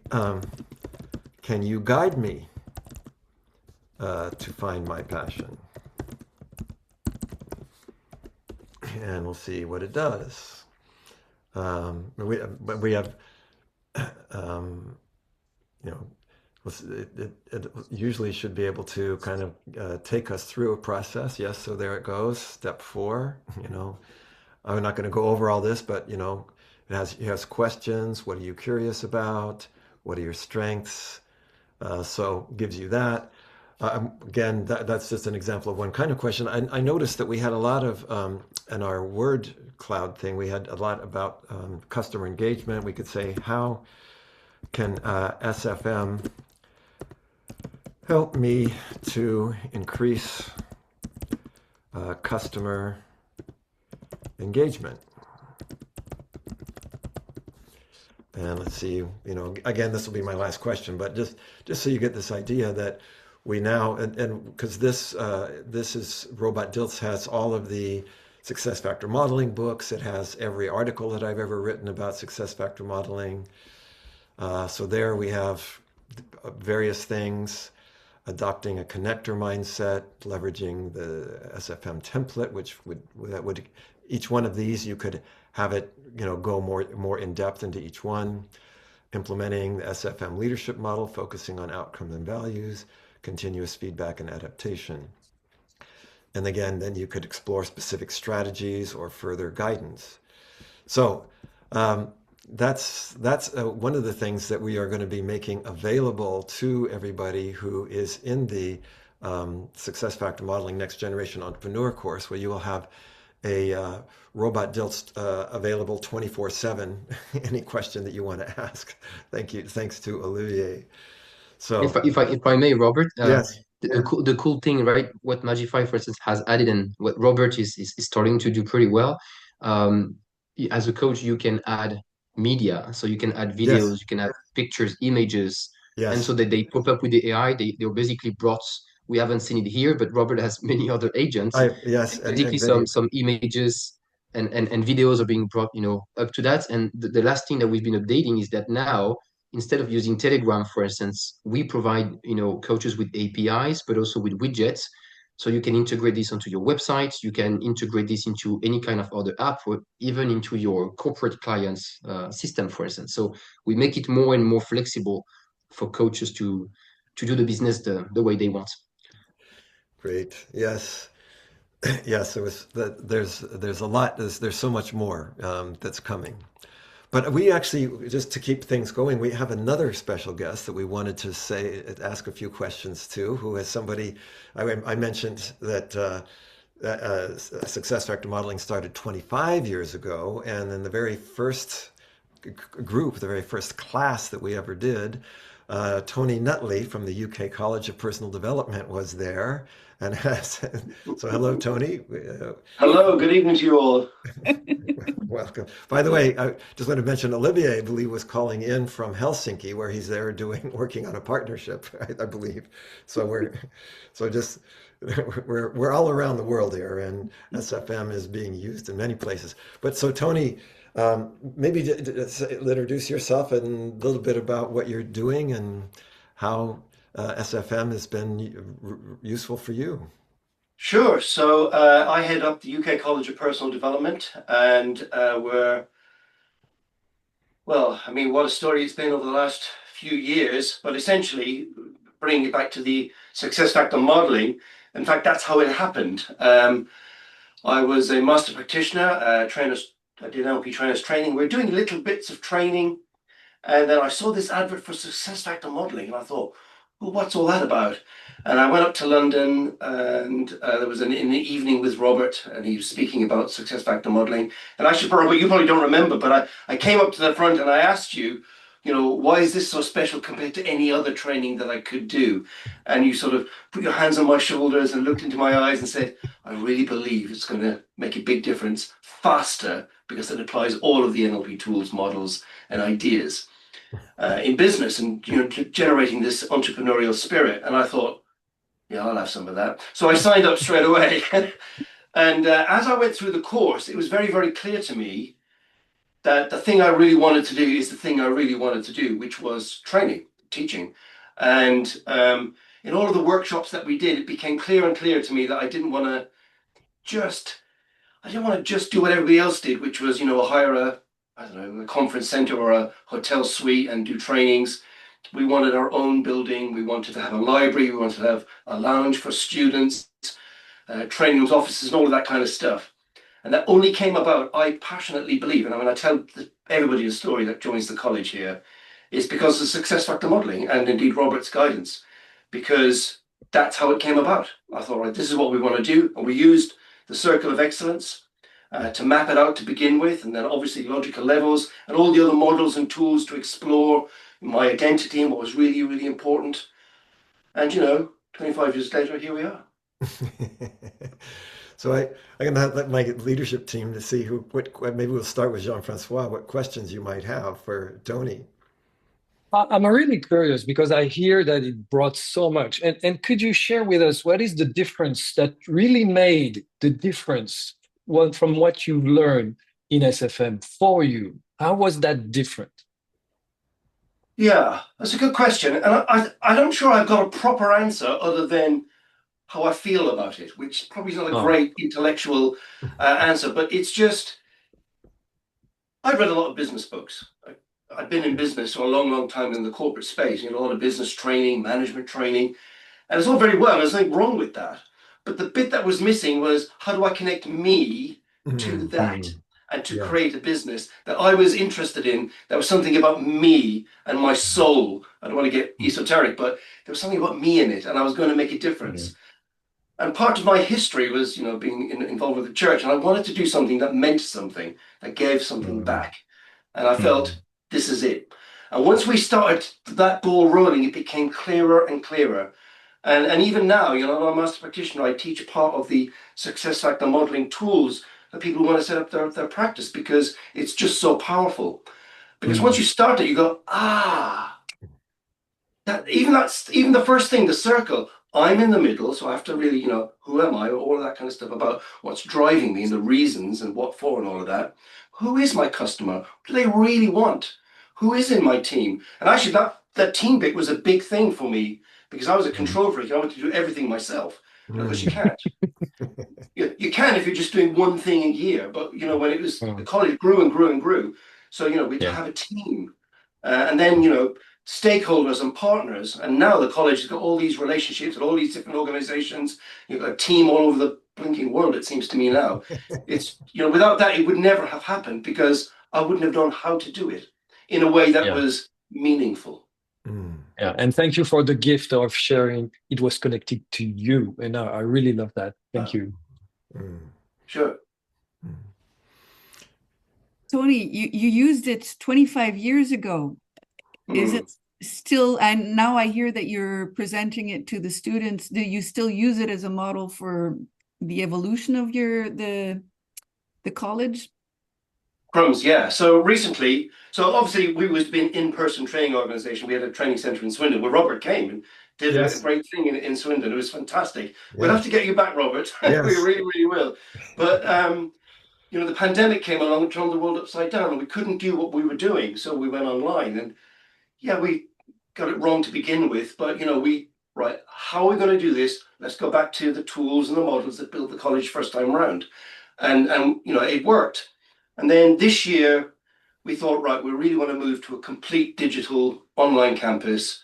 can you guide me to find my passion? And we'll see what it does. We have, it usually should be able to kind of take us through a process. Yes, so there it goes. Step 4. I'm not going to go over all this, but it has questions. What are you curious about? What are your strengths? So gives you that. Again, that's just an example of one kind of question. I noticed that we had a lot of, in our word cloud thing, we had a lot about customer engagement. We could say, how can SFM help me to increase customer engagement? And let's see, again, this will be my last question, but just so you get this idea that we now, and because this is Robot Dilts has all of the success factor modeling books. It has every article that I've ever written about success factor modeling. So there we have various things, adopting a connector mindset, leveraging the SFM template, which would each one of these, you could have it, go more in depth into each one, implementing the SFM leadership model, focusing on outcome and values, continuous feedback and adaptation. And again, then you could explore specific strategies or further guidance. So that's one of the things that we are going to be making available to everybody who is in the Success Factor Modeling Next Generation Entrepreneur course, where you will have a Robot Dilts available 24/7. Any question that you want to ask. Thank you. Thanks to Olivier. So If I may, Robert, yes. the cool thing, right? What Magify, for instance, has added, and what Robert is starting to do pretty well. As a coach, you can add media, so you can add videos, Yes. you can add pictures, images, Yes. and so that they pop up with the AI. They're basically brought. We haven't seen it here, but Robert has many other agents. Yes, And basically, some images and videos are being brought, up to that. And the last thing that we've been updating is that now, instead of using Telegram, for instance, we provide, coaches with APIs, but also with widgets. So you can integrate this onto your website. You can integrate this into any kind of other app, or even into your corporate clients' system, for instance. So we make it more and more flexible for coaches to do the business the way they want. Great. Yes. Yes, there's a lot, there's so much more that's coming. But we actually, just to keep things going, we have another special guest that we wanted to ask a few questions to, who is somebody, I mentioned that Success Factor Modeling started 25 years ago, and in the very first group, the very first class that we ever did, Tony Nutley from the UK College of Personal Development was there. And so hello, Tony. Hello, good evening to you all. Welcome. By the way, I just want to mention Olivier, I believe, was calling in from Helsinki, where he's there working on a partnership, I believe. So we're all around the world here, and SFM is being used in many places. But so Tony, maybe introduce yourself and a little bit about what you're doing and how SFM has been useful for you. Sure. So I head up the UK College of Personal Development, and what a story it's been over the last few years, but essentially bringing it back to the success factor modeling. In fact, that's how it happened. I was a master practitioner, I did NLP trainers training. We're doing little bits of training And then I saw this advert for success factor modeling, and I thought, well, what's all that about? And I went up to London, and there was an evening with Robert, and he was speaking about success factor modeling. And actually, Robert, you probably don't remember, but I came up to the front and I asked you, why is this so special compared to any other training that I could do? And you sort of put your hands on my shoulders and looked into my eyes and said, I really believe it's going to make a big difference faster because it applies all of the NLP tools, models, and ideas in business, and generating this entrepreneurial spirit. And I thought, yeah, I'll have some of that. So I signed up straight away. And as I went through the course, it was very, very clear to me that the thing I really wanted to do is the thing I really wanted to do, which was training, teaching. And in all of the workshops that we did, it became clear and clear to me that I didn't want to just do what everybody else did, which was, hire a conference center or a hotel suite and do trainings. We wanted our own building. We wanted to have a library. We wanted to have a lounge for students, training rooms, offices, and all of that kind of stuff. And that only came about, I passionately believe, and I tell everybody a story that joins the college here, is because of success factor modeling and indeed Robert's guidance, because that's how it came about. I thought, right, this is what we want to do. And we used the Circle of Excellence to map it out to begin with, and then obviously logical levels and all the other models and tools to explore my identity and what was really, really important. And 25 years later, here we are. So I'm going to let my leadership team to see maybe we'll start with Jean-Francois, what questions you might have for Tony. I'm really curious because I hear that it brought so much. And could you share with us what is the difference that really made the difference from what you've learned in SFM for you? How was that different? Yeah, that's a good question. And I'm not sure I've got a proper answer other than how I feel about it, which probably is not a great intellectual answer, but it's just, I've read a lot of business books. I've been in business for a long, long time in the corporate space, a lot of business training, management training, and it's all very well. There's nothing wrong with that. But the bit that was missing was, how do I connect me to that and to create a business that I was interested in, that was something about me and my soul. I don't want to get esoteric, but there was something about me in it, and I was going to make a difference. And part of my history was, being involved with the church, and I wanted to do something that meant something, that gave something back. And I felt, this is it. And once we started that ball rolling, it became clearer and clearer. And even now, I'm a master practitioner. I teach part of the success factor modeling tools that people want to set up their practice, because it's just so powerful. Because once you start it, you go, even the first thing, the circle, I'm in the middle, so I have to really, who am I, all of that kind of stuff about what's driving me and the reasons and what for and all of that. Who is my customer? What do they really want? Who is in my team? And actually, that team bit was a big thing for me, because I was a control freak. I wanted to do everything myself, because you can't. You can if you're just doing one thing a year, but when it was the college grew and grew and grew, so we'd have a team, and then stakeholders and partners, and now the college has got all these relationships with all these different organizations. You've got a team all over the blinking world, it seems to me now. It's without that, it would never have happened, because I wouldn't have known how to do it in a way that was meaningful. Yeah, and thank you for the gift of sharing. It was connected to you, and I really love that. Thank you. Sure. Tony, you used it 25 years ago. Is it still, and now I hear that you're presenting it to the students, do you still use it as a model for the evolution of the college? Crumbs, yeah. So recently, obviously we was been in-person training organization. We had a training center in Swindon where Robert came and did a great thing in Swindon. It was fantastic. We'll have to get you back, Robert. We really, really will. But the pandemic came along and turned the world upside down, and we couldn't do what we were doing, so we went online. And we got it wrong to begin with, but how are we going to do this? Let's go back to the tools and the models that built the college first time around, and it worked. And then this year we thought, right, we really want to move to a complete digital online campus.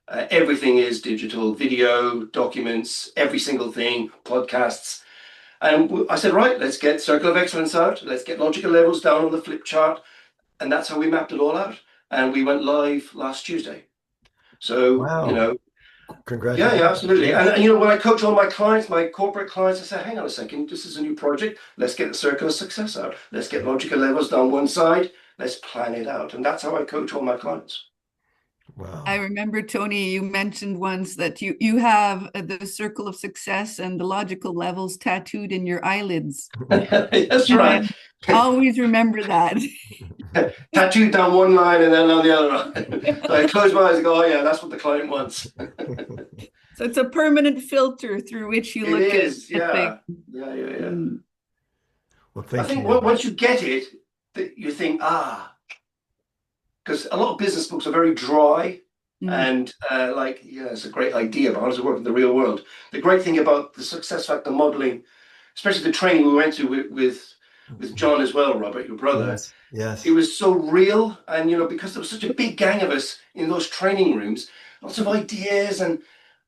Everything is digital: video, documents, every single thing, podcasts. And I said, right, let's get Circle of Excellence out. Let's get logical levels down on the flip chart. And that's how we mapped it all out. and we went live last Tuesday. So, Wow. yeah, Congratulations. absolutely. Yes. And when I coach all my clients, my corporate clients, I say, hang on a second, this is a new project. Let's get the circle of success out. Let's get logical levels down one side. Let's plan it out. And that's how I coach all my clients. Wow. I remember, Tony, you mentioned once that you have the circle of success and the logical levels tattooed in your eyelids. That's And right. I always remember that. Tattooed down one line and then on the other line. So I close my eyes and go, oh yeah, that's what the client wants. So it's a permanent filter through which you It look is, at yeah. things. Yeah. Well, I thank think you. once you get it, that you think, because a lot of business books are very dry and it's a great idea, but how does it work in the real world? The great thing about the success factor modeling, especially the training we went to with John as well, Robert, your brother, Yes. it was so real. And, because there was such a big gang of us in those training rooms, lots of ideas. And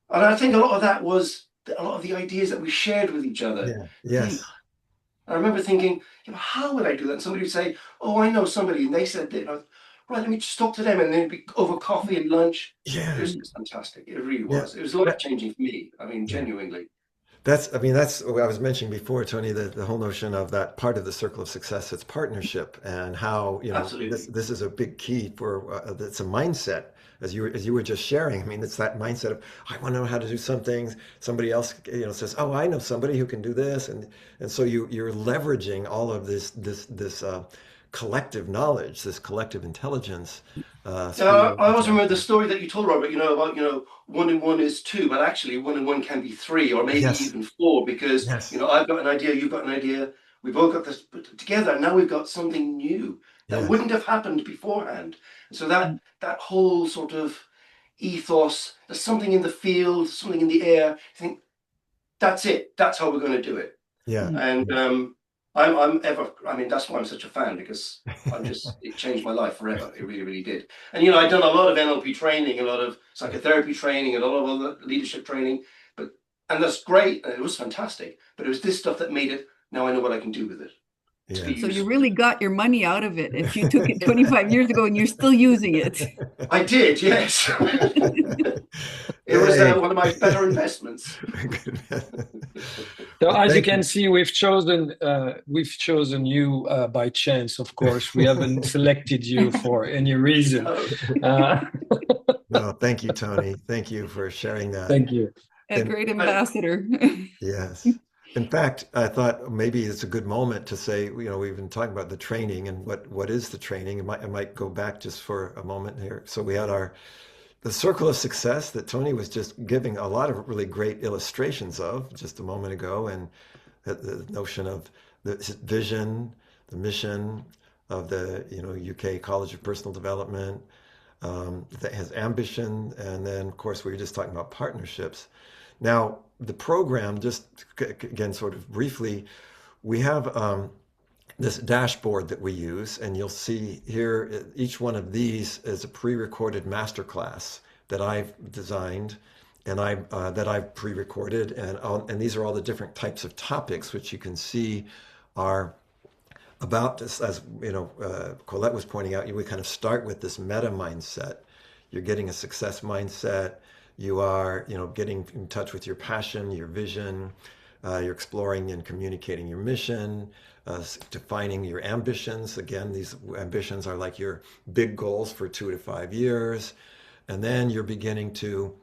I think a lot of that was a lot of the ideas that we shared with each other. Yeah. Yes. I remember thinking, how would I do that? And somebody would say, oh, I know somebody. And they said, right, let me just talk to them. And then it'd be over coffee and lunch. Yeah. It was just fantastic. It really Yeah. was. It was life-changing for me. I mean, genuinely. That's what I was mentioning before, Tony, the whole notion of that part of the circle of success, it's partnership, and how, Absolutely. this is a big key for, it's a mindset, as you were just sharing. I mean, it's that mindset of, I want to know how to do something. Somebody else, says, oh, I know somebody who can do this. And so you're leveraging all of this collective knowledge, this collective intelligence. I always remember the story that you told, Robert, about, 1 and 1 is 2, but actually 1 and 1 can be 3 or maybe Yes. even 4 because, Yes. I've got an idea, you've got an idea, we've all got this put together. Now we've got something new that Yes. wouldn't have happened beforehand. So that whole sort of ethos, there's something in the field, something in the air. I think that's it. That's how we're going to do it. Yeah. And that's why I'm such a fan, because it changed my life forever. It really, really did. And, I'd done a lot of NLP training, a lot of psychotherapy training, a lot of other leadership training, and that's great. And it was fantastic, but it was this stuff that made it. Now I know what I can do with it. Yeah. So you really got your money out of it if you took it 25 years ago and you're still using it. I did, yes. It was one of my better investments. So as you can see, we've chosen you by chance. Of course, we haven't selected you for any reason. No, thank you, Tony. Thank you for sharing that. Thank you. A great ambassador. Yes. In fact, I thought maybe it's a good moment to say, we've been talking about the training and what is the training. I might go back just for a moment here. So we had the circle of success that Tony was just giving a lot of really great illustrations of just a moment ago, and the notion of the vision, the mission of the UK College of Personal Development, that has ambition, and then of course we were just talking about partnerships. Now the program, just again sort of briefly, we have this dashboard that we use, and you'll see here each one of these is a pre-recorded masterclass that I've designed and that I've pre-recorded, and these are all the different types of topics which you can see are about this. As Colette was pointing out, we kind of start with this meta mindset. You're getting a success mindset. You are getting in touch with your passion, your vision. You're exploring and communicating your mission, defining your ambitions. Again, these ambitions are like your big goals for 2 to 5 years. And then you're beginning to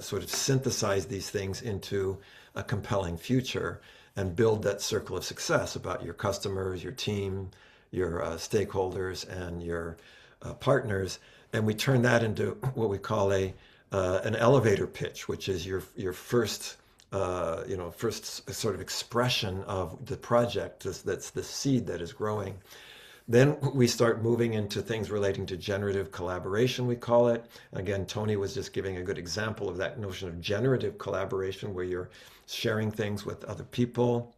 sort of synthesize these things into a compelling future and build that circle of success about your customers, your team, your stakeholders, and your partners. And we turn that into what we call an elevator pitch, which is your first first sort of expression of the project. That's the seed that is growing. Then we start moving into things relating to generative collaboration, we call it. Again, Tony was just giving a good example of that notion of generative collaboration, where you're sharing things with other people.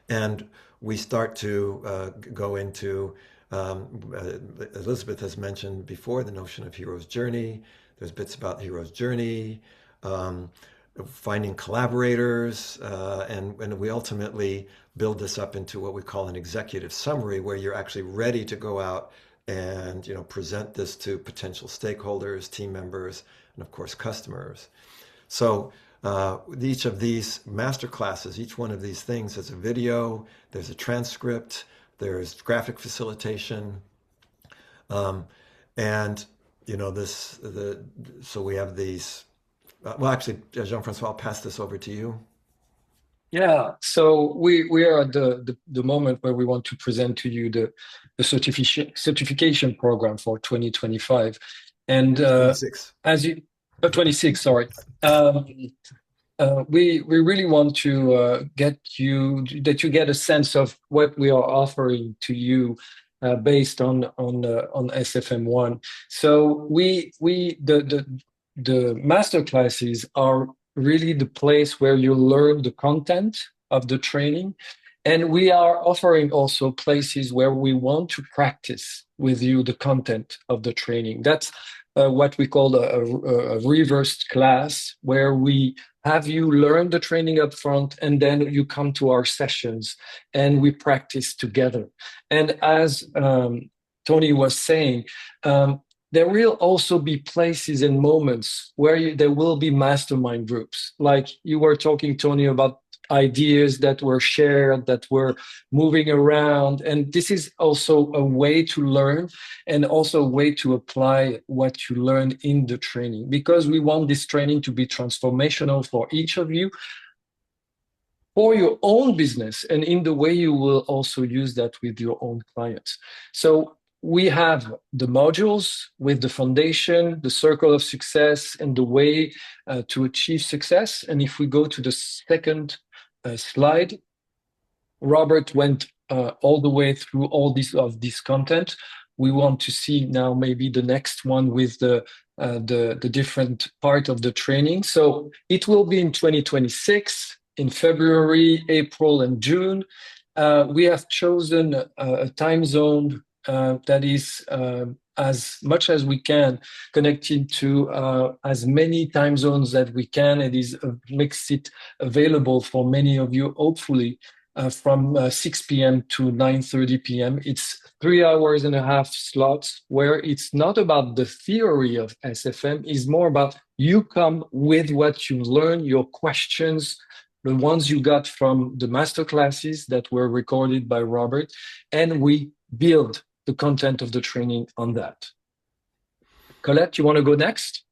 And we start to go into, Elizabeth has mentioned before, the notion of hero's journey. There's bits about hero's journey, finding collaborators, and we ultimately build this up into what we call an executive summary, where you're actually ready to go out and present this to potential stakeholders, team members, and of course customers. So each of these master classes, each one of these things has a video, there's a transcript, there's graphic facilitation, and so we have these. Well, actually, Jean-Francois, I'll pass this over to you. Yeah, so we are at the moment where we want to present to you the certification program for 2025, and 26. as you 26, sorry. We really want to get you get a sense of what we are offering to you based on SFM1. So the master classes are really the place where you learn the content of the training. And we are offering also places where we want to practice with you the content of the training. That's what we call a reversed class, where we have you learn the training up front, and then you come to our sessions and we practice together. And as Tony was saying, there will also be places and moments where there will be mastermind groups. Like you were talking, Tony, about ideas that were shared, that were moving around. And this is also a way to learn and also a way to apply what you learned in the training, because we want this training to be transformational for each of you, for your own business, and in the way you will also use that with your own clients. So we have the modules with the foundation, the circle of success, and the way to achieve success. And if we go to the second slide, Robert went all the way through all this content. We want to see now maybe the next one with the different part of the training. So it will be in 2026, in February, April, and June. We have chosen a time zone that is as much as we can connected to as many time zones that we can. It is makes it available for many of you, hopefully, from 6 p.m. to 9:30 p.m. It's 3.5 hours slots, where it's not about the theory of SFM, it's more about you come with what you learn, your questions, the ones you got from the master classes that were recorded by Robert, and we build the content of the training on that. Colette, you want to go next?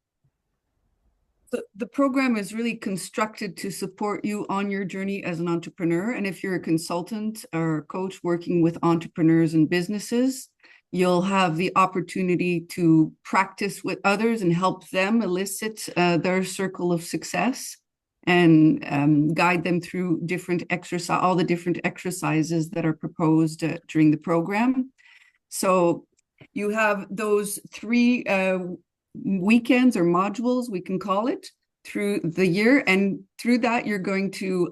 The program is really constructed to support you on your journey as an entrepreneur. And if you're a consultant or a coach working with entrepreneurs and businesses, you'll have the opportunity to practice with others and help them elicit their circle of success, and guide them through all the different exercises that are proposed during the program. So you have those 3 weekends or modules, we can call it, through the year. And through that, you're going to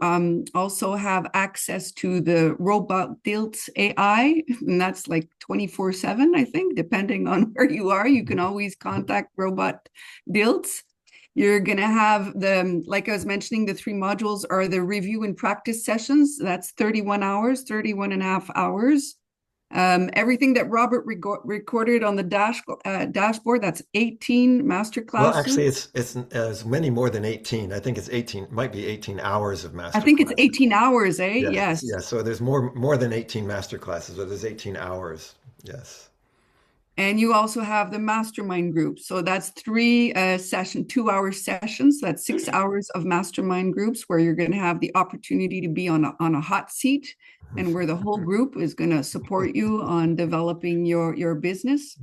also have access to the robot Dilts AI. And that's like 24/7, I think, depending on where you are. You can always contact robot Dilts. You're going to have like I was mentioning, the 3 modules are the review and practice sessions. That's 31 hours, 31.5 hours. Everything that Robert recorded on the dashboard, that's 18 master classes. Well, actually, it's many more than 18. I think it's 18, might be 18 hours of master I think classes. It's 18 hours, eh? Yes. Yeah, so there's more than 18 master classes, but there's 18 hours. Yes. And you also have the mastermind group. So that's 3 2-hour sessions. That's 6 hours of mastermind groups, where you're going to have the opportunity to be on a hot seat, and where the whole group is going to support you on developing your business.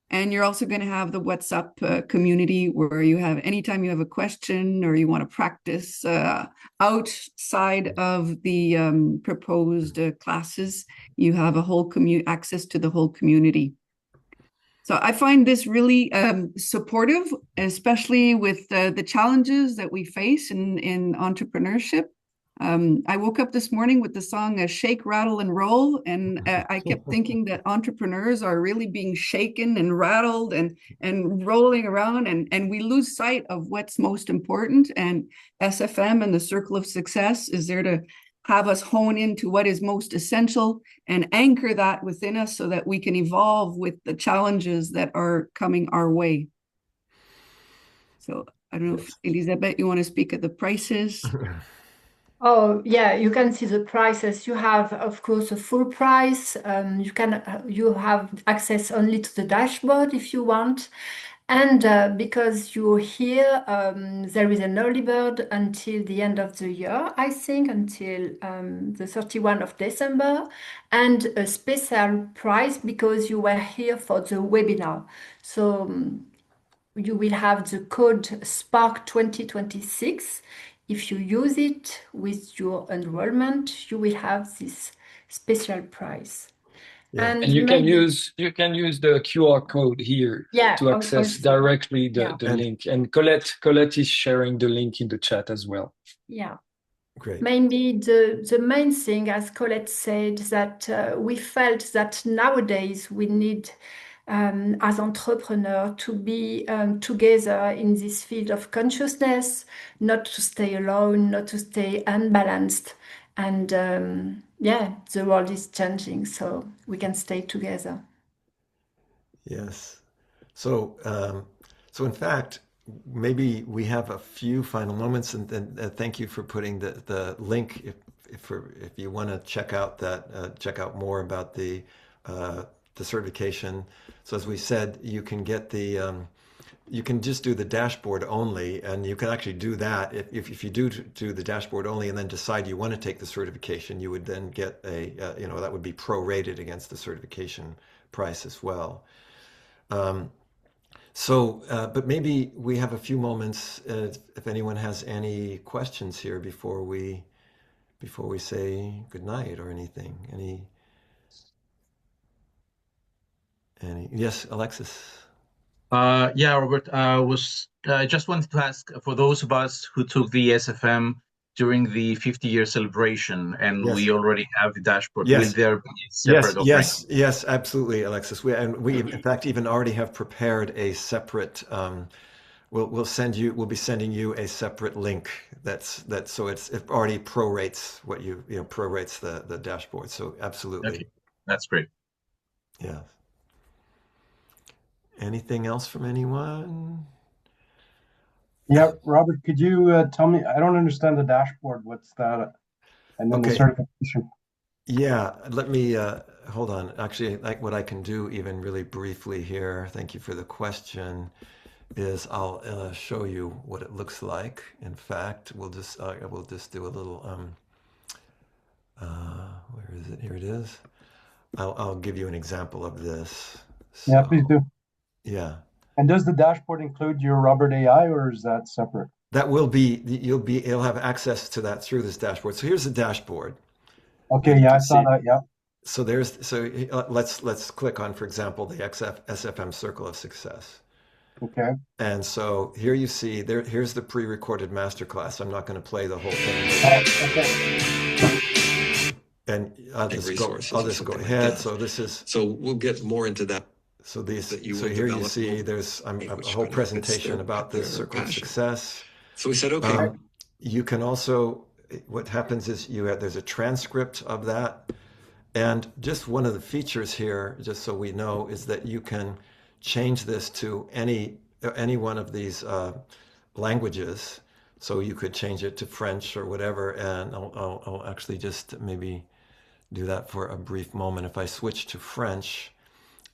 And you're also going to have the WhatsApp community, where you have, anytime you have a question or you want to practice outside of the proposed classes, you have a whole access to the whole community. So I find this really supportive, especially with the challenges that we face in entrepreneurship. I woke up this morning with the song Shake, Rattle, and Roll, and I kept thinking that entrepreneurs are really being shaken and rattled and rolling around, and we lose sight of what's most important. And SFM and the Circle of Success is there to have us hone into what is most essential and anchor that within us so that we can evolve with the challenges that are coming our way. So I don't know if Elisabeth, you want to speak at the prices? Oh, yeah, you can see the prices. You have, of course, a full price. You have access only to the dashboard if you want. And because you're here, there is an early bird until the end of the year, I think, until the 31 of December, and a special price because you were here for the webinar. So you will have the code SPARK 2026. If you use it with your enrollment, you will have this special price. Yeah. And you can use the QR code here to access also. directly the link. And Colette is sharing the link in the chat as well. Yeah. Great. Maybe the main thing, as Colette said, that we felt that nowadays we need, as entrepreneurs, to be together in this field of consciousness, not to stay alone, not to stay unbalanced. And the world is changing, so we can stay together. Yes. So, so in fact, maybe we have a few final moments, and thank you for putting the link if you want to check out that check out more about the certification. So as we said, you can get the you can just do the dashboard only, and you can actually do that if you do the dashboard only and then decide you want to take the certification, you would then get a that would be prorated against the certification price as well. But maybe we have a few moments if anyone has any questions here before we say goodnight or anything. Any? Yes, Alexis. Yeah, Robert. I just wanted to ask for those of us who took the SFM during the 50-year celebration, and we already have the dashboard. Yes. Will there be a separate offering? Yes, absolutely, Alexis. We in fact even already have prepared a separate. We'll be sending you a separate link so it already prorates what prorates the dashboard. So absolutely. Okay, that's great. Yeah. Anything else from anyone? Yeah, Robert, could you tell me? I don't understand the dashboard. What's that? And then the certification. Yeah, let me hold on. Actually, like what I can do, even really briefly here. Thank you for the question. Is I'll show you what it looks like. In fact, we'll just do a little. Where is it? Here it is. I'll give you an example of this. So, yeah, please do. Yeah. And does the dashboard include your Robert AI, or is that separate? That will be, you'll have access to that through this dashboard. So here's the dashboard. Okay, yeah, I saw that, yeah. So let's click on, for example, the SFM Circle of Success. Okay. And so here you see, here's the pre-recorded masterclass. I'm not going to play the whole thing. Okay. And I'll just go ahead. So this is. So we'll get more into that. So here you see there's a whole presentation about this Circle of Success. So we said, okay. You can also, what happens is there's a transcript of that. And just one of the features here, just so we know, is that you can change this to any one of these languages. So you could change it to French or whatever. And I'll actually just maybe do that for a brief moment. If I switch to French,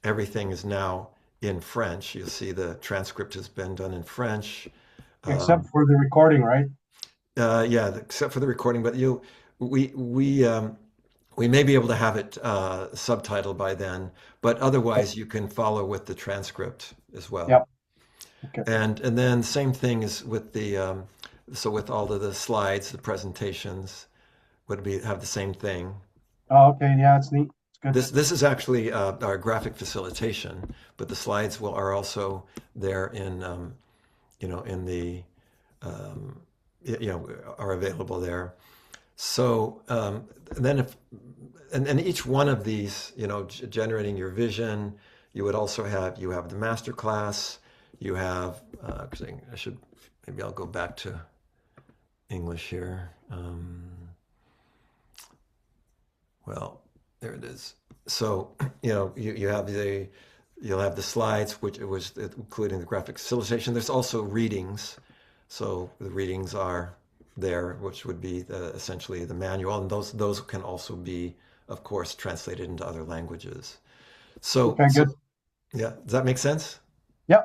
everything is now in French. You'll see the transcript has been done in French. Except for the recording, right? Yeah, except for the recording. But we may be able to have it subtitled by then. But otherwise, you can follow with the transcript as well. Yep. Okay. And then same thing is with the with all of the slides, the presentations would have the same thing. Oh, okay. Yeah, it's neat. Good. This is actually our graphic facilitation, but the slides are also there in in the are available there. So then each one of these, generating your vision, you would also have the master class. You have maybe I'll go back to English here. Well, there it is. So, you have you'll have the slides, which it was including the graphic facilitation. There's also readings. So the readings are there, which would be essentially the manual, and those can also be, of course, translated into other languages. So, okay, good. Yeah, does that make sense? Yeah.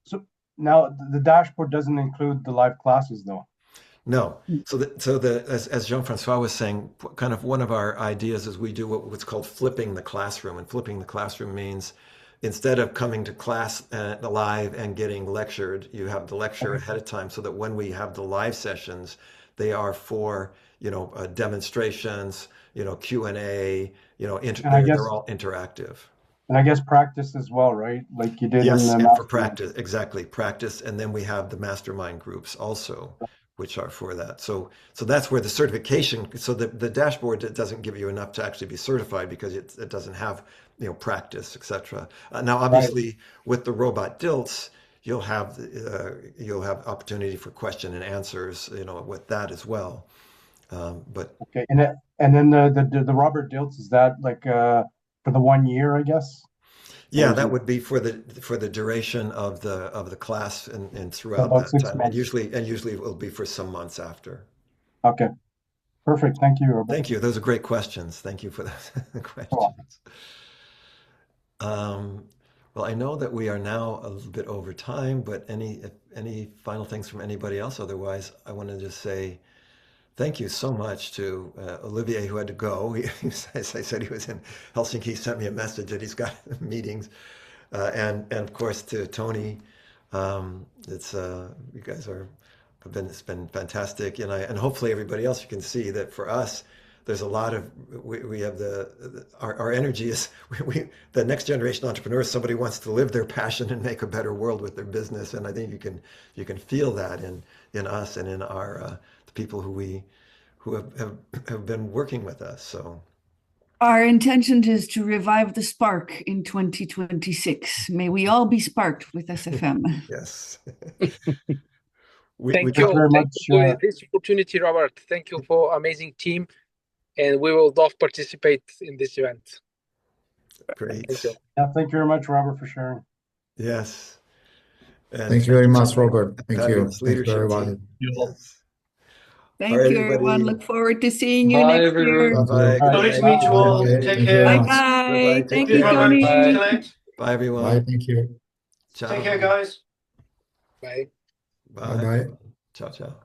So now the dashboard doesn't include the live classes, though. No. So as Jean-Francois was saying, kind of one of our ideas is we do what's called flipping the classroom. And flipping the classroom means instead of coming to class live and getting lectured, you have the lecture ahead of time so that when we have the live sessions, they are for, demonstrations, Q&A, they're all interactive. And I guess practice as well, right? Like you did in the and for practice, exactly, practice. And then we have the mastermind groups also, which are for that. So that's where the certification, so the dashboard, it doesn't give you enough to actually be certified because it doesn't have, practice, etc. Now, obviously, with the robot Dilts, you'll have opportunity for question and answers, with that as well. But okay, and then the Robert Dilts, is that like for the 1 year, I guess? Yeah, that would be for the duration of the class and throughout about that 6 time. months. And usually it will be for some months after. Okay, perfect. Thank you, Robert. Thank you. Those are great questions. Thank you for those questions. Well, I know that we are now a little bit over time, but any final things from anybody else? Otherwise, I want to just say thank you so much to Olivier, who had to go. As I said, he was in Helsinki. He sent me a message that he's got meetings. And of course to Tony. It's you guys it's been fantastic. And hopefully everybody else, you can see that for us, there's a lot of, we have our energy is, the next generation entrepreneurs, somebody wants to live their passion and make a better world with their business. And I think you can feel that in us and in our, the people who have been working with us. So our intention is to revive the spark in 2026. May we all be sparked with SFM. Yes. Thank you very much for this opportunity, Robert. Thank you for amazing team, and we will love participate in this event. Great. Thank you. Yeah, thank you very much, Robert, for sharing. Yes. And thank you very much, Robert. Thank you. Thank you, everybody. Yes. Thank you, everyone. Look forward to seeing you Bye, next everyone. year. Bye. Lovely to meet you all. Take care. Bye-bye. Thank you, Robert. Tony. Collect. Bye, everyone. Bye. Thank you. Ciao. Take care, guys. Bye. Bye. Bye. Ciao, ciao.